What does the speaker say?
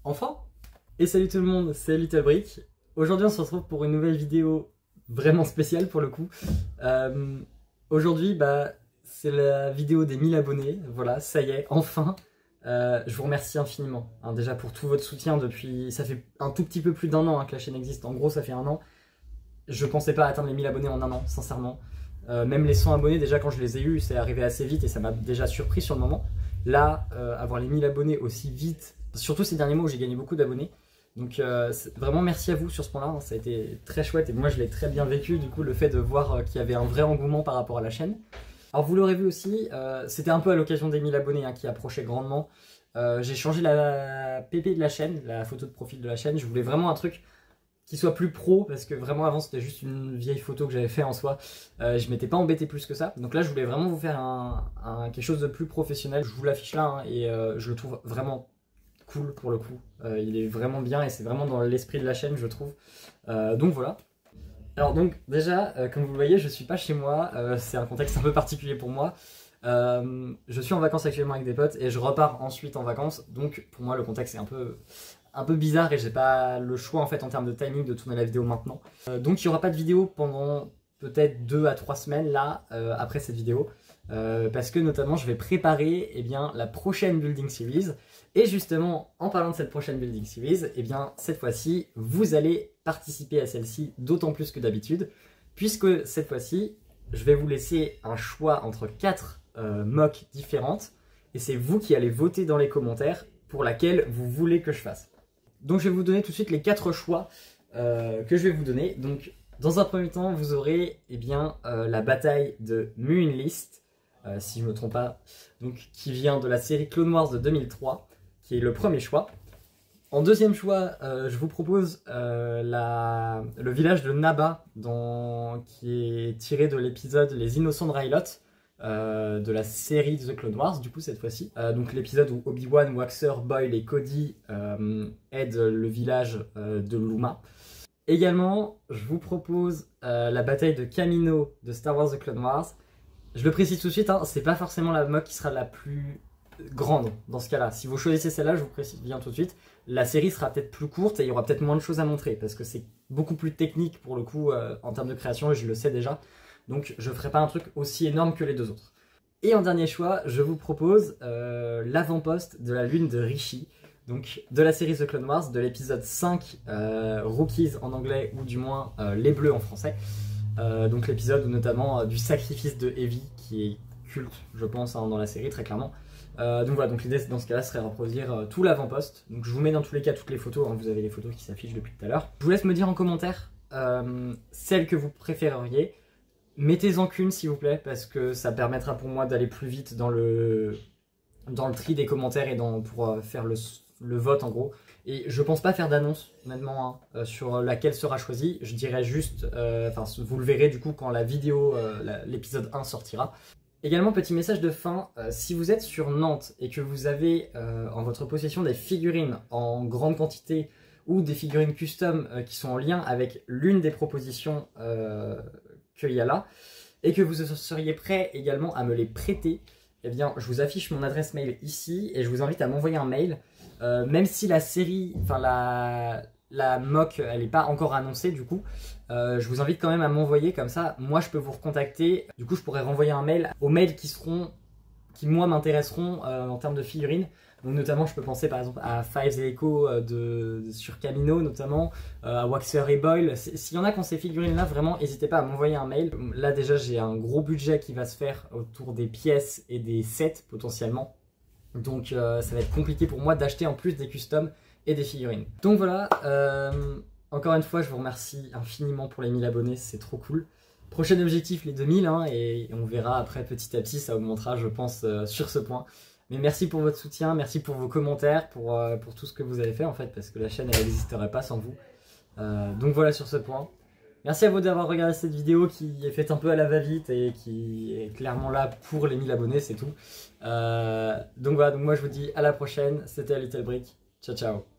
Enfin. Et salut tout le monde, c'est Little Brick. Aujourd'hui on se retrouve pour une nouvelle vidéo vraiment spéciale pour le coup. Aujourd'hui c'est la vidéo des 1000 abonnés, voilà, ça y est, enfin. Je vous remercie infiniment, hein, déjà pour tout votre soutien depuis... Ça fait un tout petit peu plus d'un an que la chaîne existe, en gros ça fait un an. Je pensais pas atteindre les 1000 abonnés en un an, sincèrement. Même les 100 abonnés, déjà quand je les ai eus, c'est arrivé assez vite et ça m'a déjà surpris sur le moment. Là, avoir les 1000 abonnés aussi vite, surtout ces derniers mois où j'ai gagné beaucoup d'abonnés. Donc vraiment merci à vous sur ce point-là, hein, ça a été très chouette et moi je l'ai très bien vécu du coup le fait de voir qu'il y avait un vrai engouement par rapport à la chaîne. Alors vous l'aurez vu aussi, c'était un peu à l'occasion des 1000 abonnés qui approchaient grandement. J'ai changé la PP de la chaîne, la photo de profil de la chaîne, je voulais vraiment un truc qui soit plus pro parce que vraiment avant c'était juste une vieille photo que j'avais fait en soi, je m'étais pas embêté plus que ça. Donc là je voulais vraiment vous faire quelque chose de plus professionnel, je vous l'affiche là hein, et je le trouve vraiment cool pour le coup, il est vraiment bien et c'est vraiment dans l'esprit de la chaîne je trouve, donc voilà. Alors donc déjà comme vous le voyez je suis pas chez moi, c'est un contexte un peu particulier pour moi, je suis en vacances actuellement avec des potes et je repars ensuite en vacances, donc pour moi le contexte est un peu bizarre et j'ai pas le choix en fait en termes de timing de tourner la vidéo maintenant, donc il n'y aura pas de vidéo pendant peut-être 2 à 3 semaines là après cette vidéo. Parce que notamment je vais préparer la prochaine Building Series. Et justement, en parlant de cette prochaine Building Series, cette fois-ci, vous allez participer à celle-ci d'autant plus que d'habitude, puisque cette fois-ci, je vais vous laisser un choix entre 4 mocks différentes, et c'est vous qui allez voter dans les commentaires pour laquelle vous voulez que je fasse. Donc je vais vous donner tout de suite les 4 choix que je vais vous donner. Donc dans un premier temps, vous aurez la bataille de Moonlist, si je ne me trompe pas, donc, qui vient de la série Clone Wars de 2003, qui est le premier choix. En deuxième choix, je vous propose le village de Naba, qui est tiré de l'épisode Les Innocents de Rylot, de la série The Clone Wars, du coup cette fois-ci. Donc l'épisode où Obi-Wan, Waxer, Boyle et Cody aident le village de Luma. Également, je vous propose la bataille de Kamino de Star Wars The Clone Wars. Je le précise tout de suite, hein, c'est pas forcément la mock qui sera la plus grande dans ce cas-là. Si vous choisissez celle-là, je vous précise bien tout de suite, la série sera peut-être plus courte et il y aura peut-être moins de choses à montrer parce que c'est beaucoup plus technique pour le coup en termes de création et je le sais déjà. Donc je ferai pas un truc aussi énorme que les deux autres. Et en dernier choix, je vous propose l'avant-poste de la lune de Rishi. Donc de la série The Clone Wars, de l'épisode 5, Rookies en anglais ou du moins Les Bleus en français. Donc l'épisode notamment du sacrifice de Heavy qui est culte je pense hein, dans la série très clairement. Donc voilà, donc l'idée dans ce cas là serait de reproduire tout l'avant-poste. Donc je vous mets dans tous les cas toutes les photos, hein, vous avez les photos qui s'affichent depuis tout à l'heure. Je vous laisse me dire en commentaire celle que vous préféreriez. Mettez-en qu'une s'il vous plaît parce que ça permettra pour moi d'aller plus vite dans le tri des commentaires et pour faire le vote en gros. Et je pense pas faire d'annonce honnêtement hein, sur laquelle sera choisie. Je dirais juste, vous le verrez du coup quand la vidéo, l'épisode 1 sortira. Également petit message de fin, si vous êtes sur Nantes et que vous avez en votre possession des figurines en grande quantité ou des figurines custom qui sont en lien avec l'une des propositions qu'il y a là, et que vous seriez prêt également à me les prêter, je vous affiche mon adresse mail ici et je vous invite à m'envoyer un mail. Même si la série, la mock, elle n'est pas encore annoncée du coup, je vous invite quand même à m'envoyer comme ça, moi je peux vous recontacter, du coup je pourrais renvoyer un mail aux mails qui moi m'intéresseront en termes de figurines. Donc notamment je peux penser par exemple à Fives et Echo sur Kamino notamment, à Waxer et Boyle. S'il y en a qui ont ces figurines là, vraiment n'hésitez pas à m'envoyer un mail. Là déjà j'ai un gros budget qui va se faire autour des pièces et des sets potentiellement. Donc ça va être compliqué pour moi d'acheter en plus des customs et des figurines. Donc voilà, encore une fois je vous remercie infiniment pour les 1000 abonnés, c'est trop cool. Prochain objectif les 2000 hein, et on verra après petit à petit, ça augmentera je pense sur ce point. Mais merci pour votre soutien, merci pour vos commentaires, pour tout ce que vous avez fait en fait, parce que la chaîne elle n'existerait pas sans vous. Donc voilà sur ce point. Merci à vous d'avoir regardé cette vidéo qui est faite un peu à la va-vite et qui est clairement là pour les 1000 abonnés, c'est tout. Donc voilà, donc moi je vous dis à la prochaine, c'était Little Brick, ciao ciao.